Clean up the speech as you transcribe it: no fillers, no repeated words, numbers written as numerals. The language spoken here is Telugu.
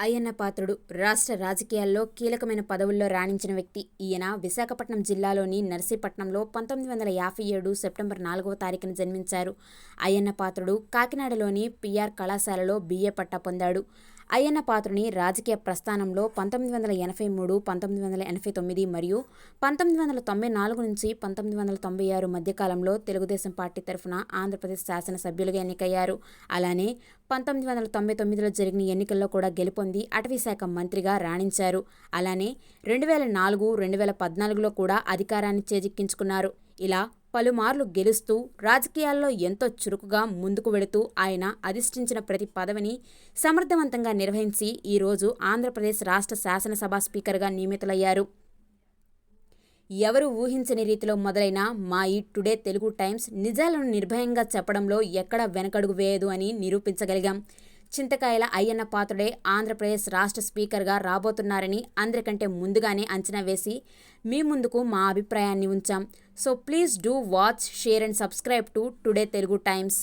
అయ్యన్న పాత్రుడు రాష్ట్ర రాజకీయాల్లో కీలకమైన పదవుల్లో రాణించిన వ్యక్తి. ఈయన విశాఖపట్నం జిల్లాలోని నర్సీపట్నంలో 1957 సెప్టెంబర్ 4వ తారీఖున జన్మించారు. అయ్యన్న పాత్రుడు కాకినాడలోని పిఆర్ కళాశాలలో బిఏ పట్టా పొందాడు. అయ్యన్న పాత్రుని రాజకీయ ప్రస్థానంలో 1983, 1989 మరియు 1994 నుంచి 1996 మధ్యకాలంలో తెలుగుదేశం పార్టీ తరఫున ఆంధ్రప్రదేశ్ శాసనసభ్యులుగా ఎన్నికయ్యారు. అలానే 1999లో జరిగిన ఎన్నికల్లో కూడా గెలుపొంది అటవీశాఖ మంత్రిగా రాణించారు. అలానే 2004, 2014లో కూడా అధికారాన్ని చేజిక్కించుకున్నారు. ఇలా పలుమార్లు గెలుస్తూ రాజకీయాల్లో ఎంతో చురుకుగా ముందుకు వెళుతూ ఆయన అధిష్ఠించిన ప్రతి పదవిని సమర్థవంతంగా నిర్వహించి ఈరోజు ఆంధ్రప్రదేశ్ రాష్ట్ర శాసనసభ స్పీకర్గా నియమితులయ్యారు. ఎవరు ఊహించని రీతిలో మొదలైన మా ఈ టుడే తెలుగు టైమ్స్ నిజాలను నిర్భయంగా చెప్పడంలో ఎక్కడా వెనకడుగు వేయదు అని నిరూపించగలిగాం. చింతకాయల అయ్యన్న పాత్రుడే ఆంధ్రప్రదేశ్ రాష్ట్ర స్పీకర్గా రాబోతున్నారని అందరికంటే ముందుగానే అంచనా వేసి మీ ముందుకు మా అభిప్రాయాన్ని ఉంచాం. So please do watch, share and subscribe to today Telugu times.